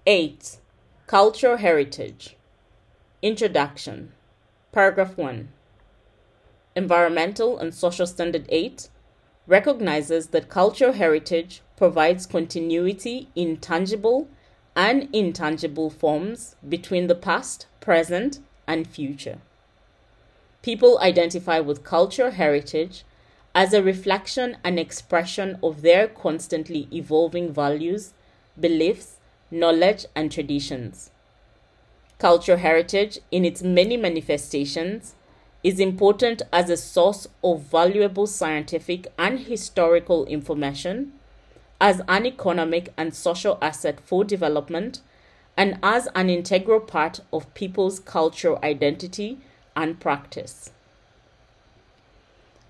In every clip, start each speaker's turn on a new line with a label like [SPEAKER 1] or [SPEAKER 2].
[SPEAKER 1] 8. Cultural heritage. Introduction. Paragraph 1. Environmental and Social Standard 8 recognizes that cultural heritage provides continuity in tangible and intangible forms between the past, present, and future. People identify with cultural heritage as a reflection and expression of their constantly evolving values, beliefs, knowledge, and traditions. Cultural heritage, in its many manifestations, is important as a source of valuable scientific and historical information, as an economic and social asset for development, and as an integral part of people's cultural identity and practice.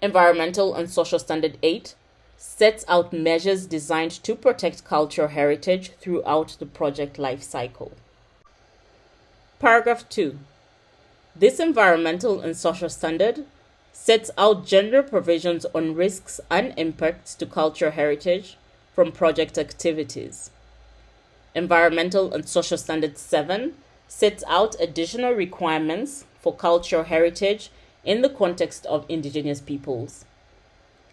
[SPEAKER 1] Environmental and Social Standard 8 sets out measures designed to protect cultural heritage throughout the project life cycle. Paragraph 2. This environmental and social standard sets out general provisions on risks and impacts to cultural heritage from project activities. Environmental and Social Standard 7 sets out additional requirements for cultural heritage in the context of indigenous peoples.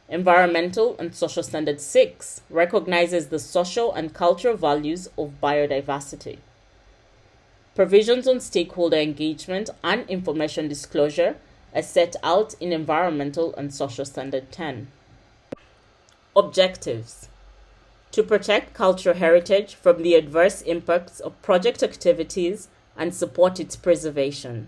[SPEAKER 1] Environmental and Social Standard 6 recognizes the social and cultural values of biodiversity. Provisions on stakeholder engagement and information disclosure are set out in Environmental and Social Standard 10. Objectives: to protect cultural heritage from the adverse impacts of project activities and support its preservation.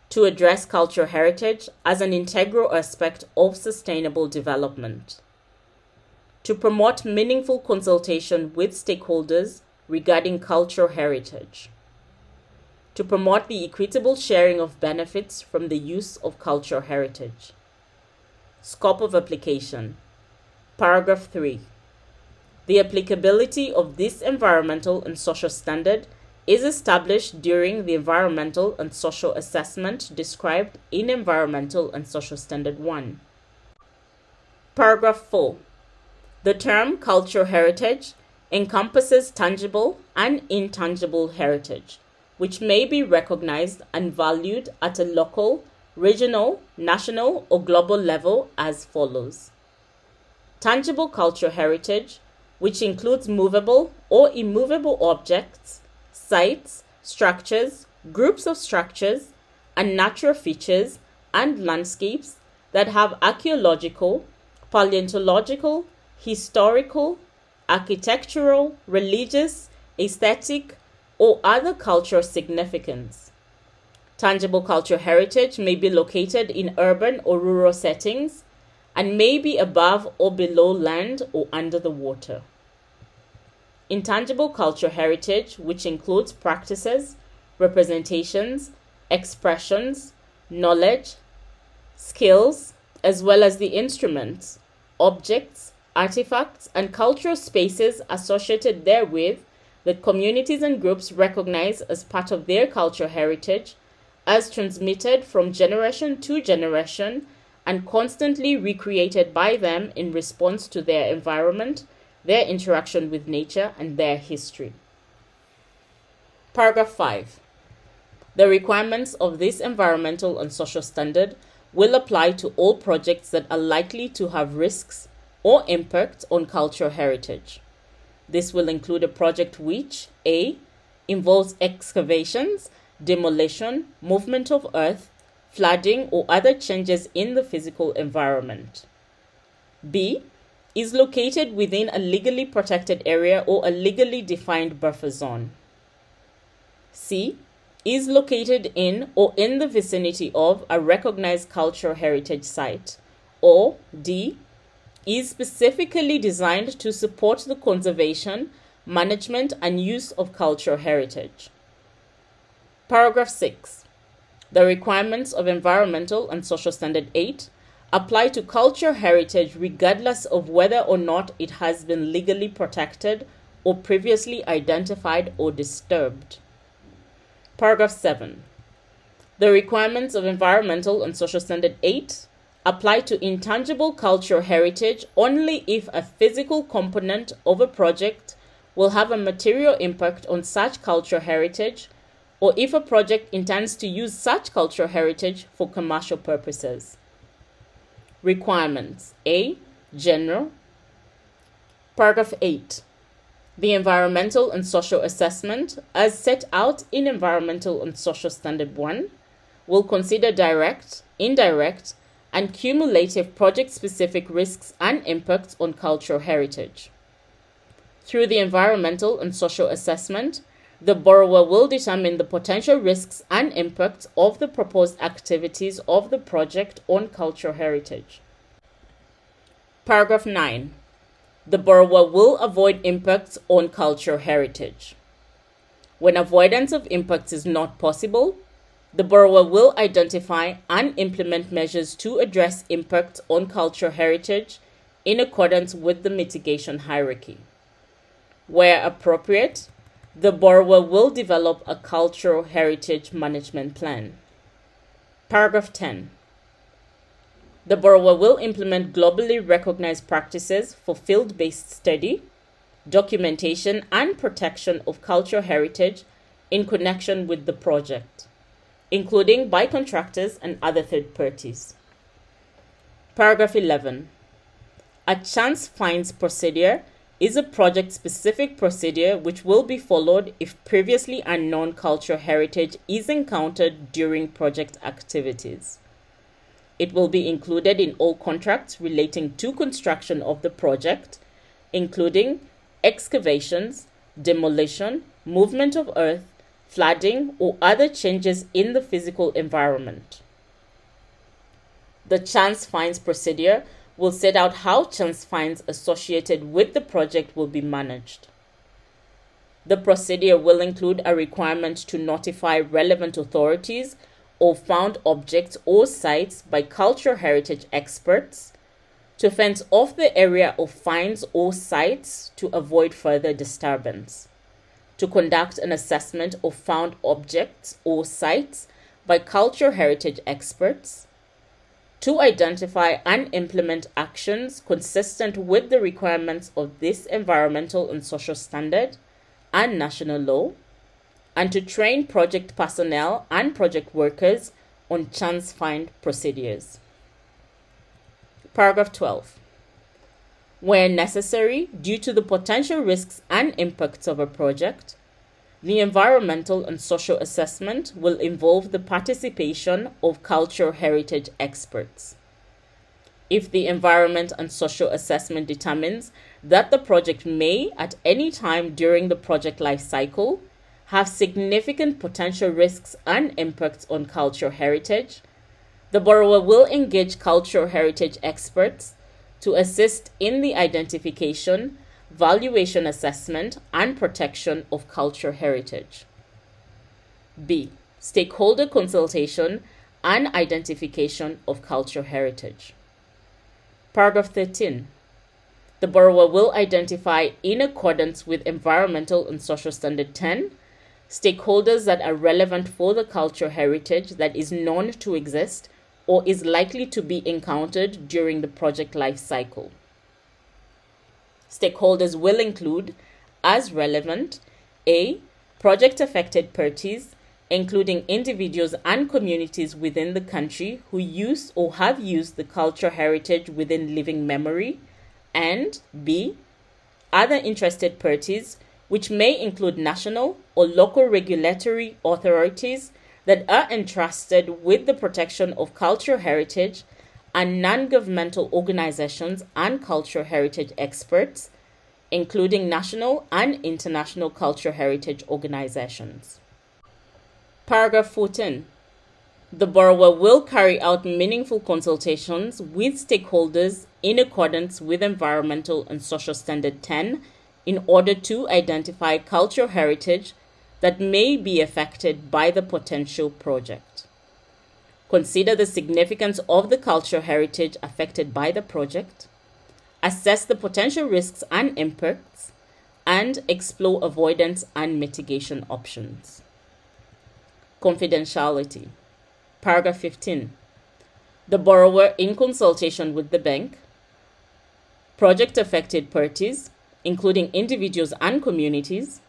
[SPEAKER 1] To address cultural heritage as an integral aspect of sustainable development. To promote meaningful consultation with stakeholders regarding cultural heritage. To promote the equitable sharing of benefits from the use of cultural heritage. Scope of application. Paragraph 3. The applicability of this environmental and social standard is established during the environmental and social assessment described in Environmental and Social Standard 1. Paragraph 4. The term cultural heritage encompasses tangible and intangible heritage, which may be recognized and valued at a local, regional, national, or global level as follows. Tangible cultural heritage, which includes movable or immovable objects, sites, structures, groups of structures, and natural features and landscapes that have archaeological, paleontological, historical, architectural, religious, aesthetic, or other cultural significance. Tangible cultural heritage may be located in urban or rural settings and may be above or below land or under the water. Intangible cultural heritage, which includes practices, representations, expressions, knowledge, skills, as well as the instruments, objects, artifacts, and cultural spaces associated therewith that communities and groups recognize as part of their cultural heritage, as transmitted from generation to generation and constantly recreated by them in response to their environment, their interaction with nature, and their history. Paragraph 5. The requirements of this environmental and social standard will apply to all projects that are likely to have risks or impact on cultural heritage. This will include a project which A. involves excavations, demolition, movement of earth, flooding, or other changes in the physical environment. B. is located within a legally protected area or a legally defined buffer zone. C. is located in or in the vicinity of a recognized cultural heritage site. Or D. is specifically designed to support the conservation, management, and use of cultural heritage. Paragraph 6. The requirements of Environmental and Social Standard 8 apply to cultural heritage regardless of whether or not it has been legally protected or previously identified or disturbed. Paragraph 7. The requirements of Environmental and Social Standard 8 apply to intangible cultural heritage only if a physical component of a project will have a material impact on such cultural heritage, or if a project intends to use such cultural heritage for commercial purposes. Requirements. A. General. Paragraph 8. The environmental and social assessment, as set out in Environmental and Social Standard 1, will consider direct, indirect, and cumulative project-specific risks and impacts on cultural heritage. Through the environmental and social assessment, the borrower will determine the potential risks and impacts of the proposed activities of the project on cultural heritage. Paragraph 9. The borrower will avoid impacts on cultural heritage. When avoidance of impacts is not possible, the borrower will identify and implement measures to address impacts on cultural heritage in accordance with the mitigation hierarchy. Where appropriate, the borrower will develop a cultural heritage management plan. Paragraph 10. The borrower will implement globally recognized practices for field-based study, documentation, and protection of cultural heritage in connection with the project, including by contractors and other third parties. Paragraph 11. A chance finds procedure is a project-specific procedure which will be followed if previously unknown cultural heritage is encountered during project activities. It will be included in all contracts relating to construction of the project, including excavations, demolition, movement of earth, flooding, or other changes in the physical environment. The chance finds procedure will set out how chance finds associated with the project will be managed. The procedure will include a requirement to notify relevant authorities of found objects or sites by cultural heritage experts, to fence off the area of finds or sites to avoid further disturbance, to conduct an assessment of found objects or sites by cultural heritage experts, to identify and implement actions consistent with the requirements of this environmental and social standard and national law, and to train project personnel and project workers on chance find procedures. Paragraph 12. Where necessary, due to the potential risks and impacts of a project, the environmental and social assessment will involve the participation of cultural heritage experts. If the environment and social assessment determines that the project may, at any time during the project life cycle, have significant potential risks and impacts on cultural heritage, the borrower will engage cultural heritage experts to assist in the identification, valuation assessment, and protection of cultural heritage. B. Stakeholder consultation and identification of cultural heritage. Paragraph 13. The borrower will identify, in accordance with Environmental and Social Standard 10, stakeholders that are relevant for the cultural heritage that is known to exist or is likely to be encountered during the project life cycle. Stakeholders will include, as relevant, A. Project affected parties, including individuals and communities within the country who use or have used the cultural heritage within living memory, and B. Other interested parties, which may include national or local regulatory authorities that are entrusted with the protection of cultural heritage, and non-governmental organizations and cultural heritage experts, including national and international cultural heritage organizations. Paragraph 14. The borrower will carry out meaningful consultations with stakeholders in accordance with Environmental and Social Standard 10 in order to identify cultural heritage that may be affected by the potential project. Consider the significance of the cultural heritage affected by the project, assess the potential risks and impacts, and explore avoidance and mitigation options. Confidentiality. Paragraph 15. The borrower, in consultation with the bank, project affected parties, including individuals and communities,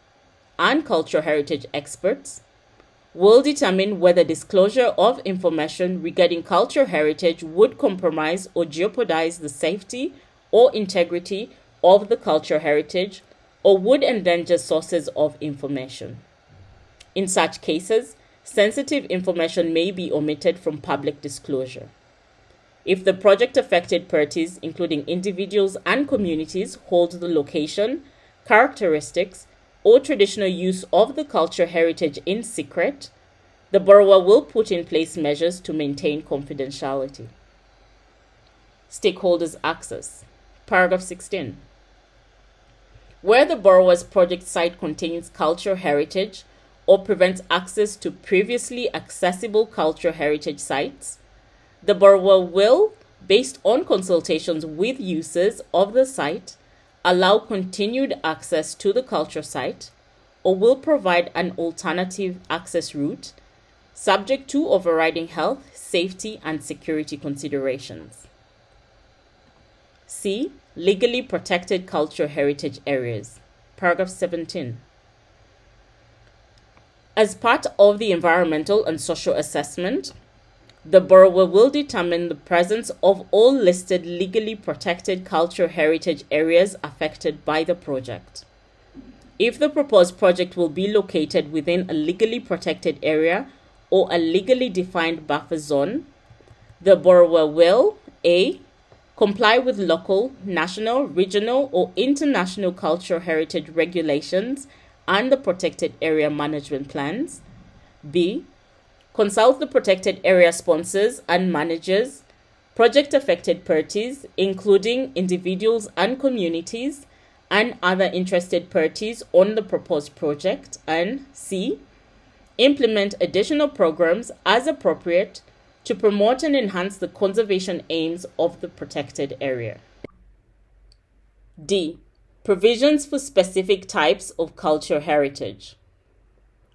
[SPEAKER 1] and cultural heritage experts, will determine whether disclosure of information regarding cultural heritage would compromise or jeopardize the safety or integrity of the cultural heritage or would endanger sources of information. In such cases, sensitive information may be omitted from public disclosure. If the project-affected parties, including individuals and communities, hold the location, characteristics, or traditional use of the cultural heritage in secret, the borrower will put in place measures to maintain confidentiality. Stakeholders' access. Paragraph 16. Where the borrower's project site contains cultural heritage or prevents access to previously accessible cultural heritage sites, the borrower will, based on consultations with users of the site, allow continued access to the cultural site or will provide an alternative access route subject to overriding health, safety, and security considerations. C. Legally protected cultural heritage areas. Paragraph 17. As part of the environmental and social assessment, the borrower will determine the presence of all listed legally protected cultural heritage areas affected by the project. If the proposed project will be located within a legally protected area or a legally defined buffer zone, the borrower will A. Comply with local, national, regional, or international cultural heritage regulations and the protected area management plans. B. Consult the protected area sponsors and managers, project-affected parties, including individuals and communities, and other interested parties on the proposed project. And C. Implement additional programs as appropriate to promote and enhance the conservation aims of the protected area. D. Provisions for specific types of cultural heritage.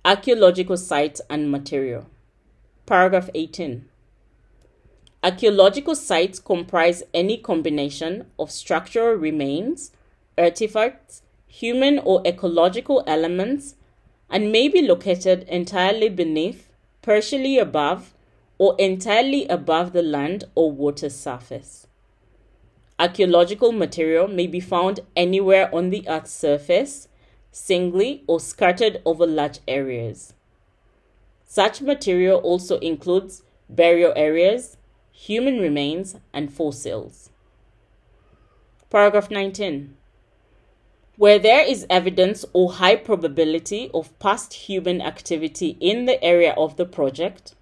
[SPEAKER 1] Archaeological sites and material. Paragraph 18. Archaeological sites comprise any combination of structural remains, artifacts, human or ecological elements, and may be located entirely beneath, partially above, or entirely above the land or water surface. Archaeological material may be found anywhere on the Earth's surface, singly or scattered over large areas. Such material also includes burial areas, human remains, and fossils. Paragraph 19. Where there is evidence or high probability of past human activity in the area of the project,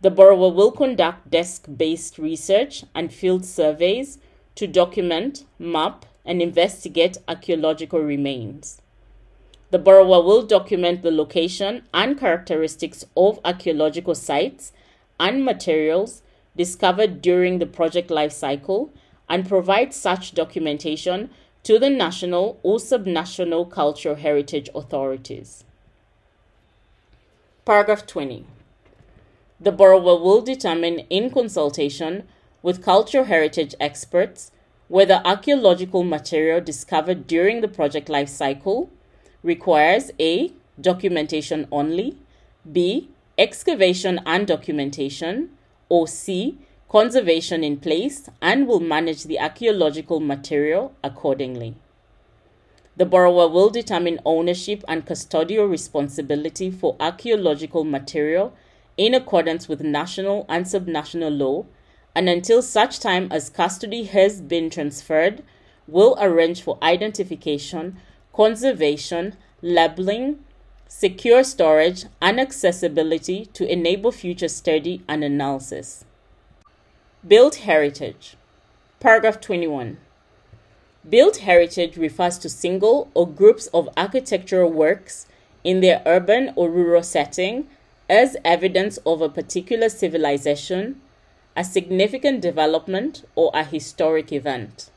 [SPEAKER 1] the borrower will conduct desk-based research and field surveys to document, map, and investigate archaeological remains. The borrower will document the location and characteristics of archaeological sites and materials discovered during the project life cycle and provide such documentation to the national or subnational cultural heritage authorities. Paragraph 20. The borrower will determine in consultation with cultural heritage experts whether archaeological material discovered during the project life cycle requires A. Documentation only, B. Excavation and documentation, or C. Conservation in place, and will manage the archaeological material accordingly. The borrower will determine ownership and custodial responsibility for archaeological material in accordance with national and subnational law, and until such time as custody has been transferred, will arrange for identification, conservation, labeling, secure storage, and accessibility to enable future study and analysis. Built heritage. Paragraph 21. Built heritage refers to single or groups of architectural works in their urban or rural setting as evidence of a particular civilization, a significant development, or a historic event.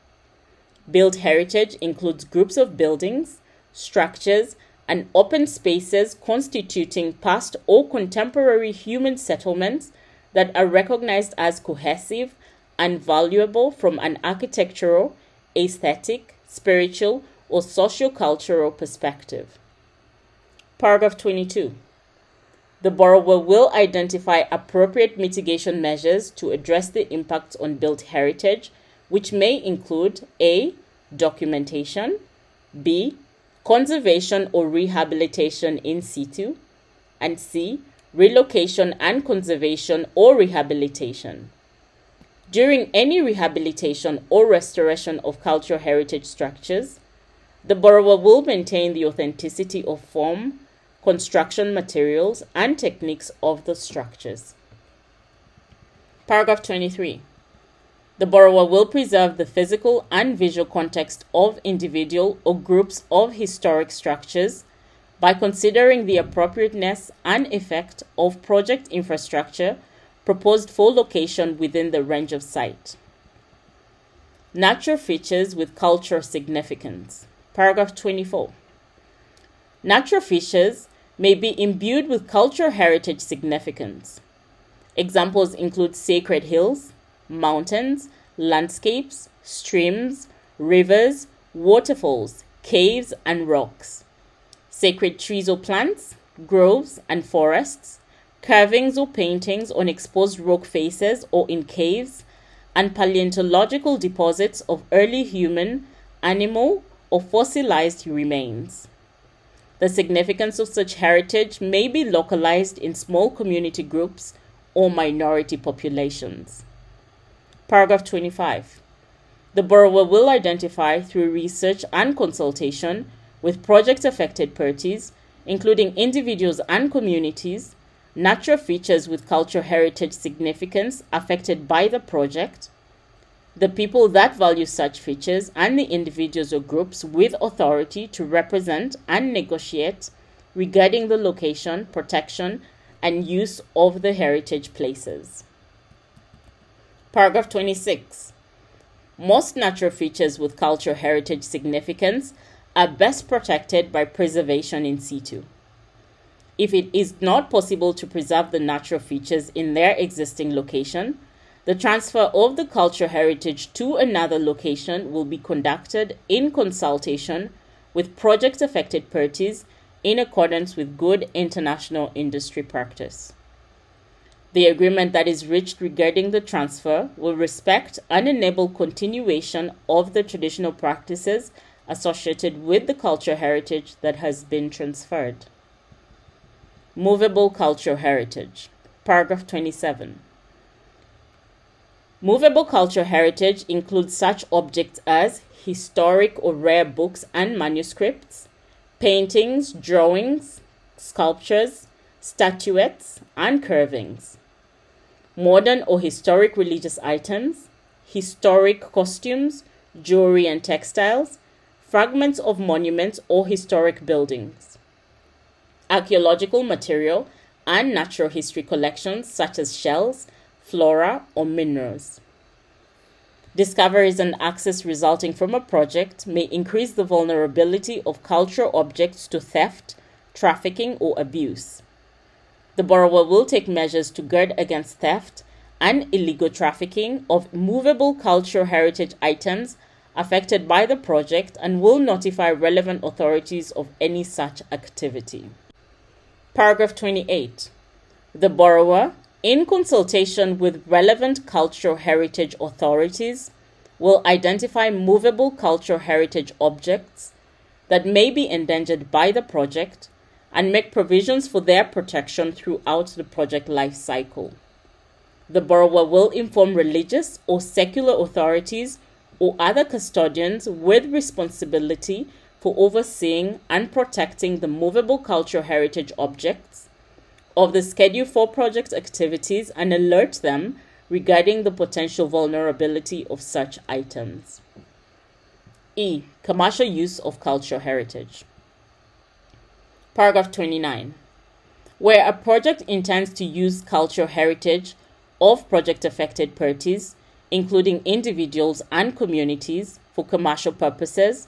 [SPEAKER 1] Built heritage includes groups of buildings, structures, and open spaces constituting past or contemporary human settlements that are recognized as cohesive and valuable from an architectural, aesthetic, spiritual, or socio-cultural perspective. Paragraph 22. The borrower will identify appropriate mitigation measures to address the impacts on built heritage, which may include A. Documentation, B. Conservation or rehabilitation in situ, and C. Relocation and conservation or rehabilitation. During any rehabilitation or restoration of cultural heritage structures, the borrower will maintain the authenticity of form, construction materials, and techniques of the structures. Paragraph 23. The borrower will preserve the physical and visual context of individual or groups of historic structures by considering the appropriateness and effect of project infrastructure proposed for location within the range of site. Natural features with cultural significance. Paragraph 24. Natural features may be imbued with cultural heritage significance. Examples include sacred hills, mountains, landscapes, streams, rivers, waterfalls, caves, and rocks, sacred trees or plants, groves and forests, carvings or paintings on exposed rock faces or in caves, and paleontological deposits of early human, animal, or fossilized remains. The significance of such heritage may be localized in small community groups or minority populations. Paragraph 25. The borrower will identify through research and consultation with project-affected parties, including individuals and communities, natural features with cultural heritage significance affected by the project, the people that value such features, and the individuals or groups with authority to represent and negotiate regarding the location, protection, and use of the heritage places. Paragraph 26. Most natural features with cultural heritage significance are best protected by preservation in situ. If it is not possible to preserve the natural features in their existing location, the transfer of the cultural heritage to another location will be conducted in consultation with project-affected parties in accordance with good international industry practice. The agreement that is reached regarding the transfer will respect and enable continuation of the traditional practices associated with the cultural heritage that has been transferred. Movable cultural heritage. Paragraph 27. Movable cultural heritage includes such objects as historic or rare books and manuscripts, paintings, drawings, sculptures, statuettes, and carvings, modern or historic religious items, historic costumes, jewelry and textiles, fragments of monuments or historic buildings, archaeological material, and natural history collections such as shells, flora, or minerals. Discoveries and access resulting from a project may increase the vulnerability of cultural objects to theft, trafficking, or abuse. The borrower will take measures to guard against theft and illegal trafficking of movable cultural heritage items affected by the project and will notify relevant authorities of any such activity. Paragraph 28. The borrower, in consultation with relevant cultural heritage authorities, will identify movable cultural heritage objects that may be endangered by the project and make provisions for their protection throughout the project life cycle. The borrower will inform religious or secular authorities or other custodians with responsibility for overseeing and protecting the movable cultural heritage objects of the schedule for project activities and alert them regarding the potential vulnerability of such items. E. Commercial use of cultural heritage. Paragraph 29. Where a project intends to use cultural heritage of project-affected parties, including individuals and communities, for commercial purposes,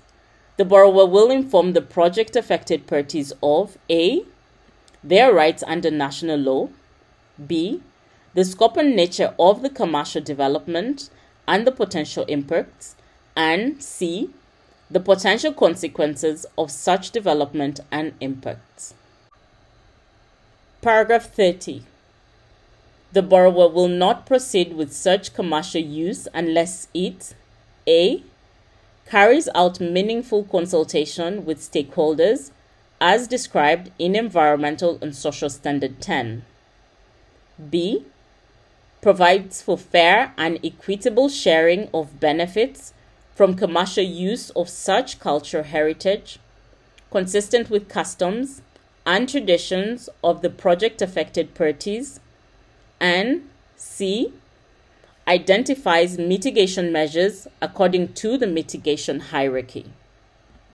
[SPEAKER 1] the borrower will inform the project-affected parties of A. Their rights under national law, B. The scope and nature of the commercial development and the potential impacts, and C. the potential consequences of such development and impacts. Paragraph 30. The borrower will not proceed with such commercial use unless it A. carries out meaningful consultation with stakeholders as described in Environmental and Social Standard 10. B. provides for fair and equitable sharing of benefits from commercial use of such cultural heritage, consistent with customs and traditions of the project-affected parties, and C. identifies mitigation measures according to the mitigation hierarchy.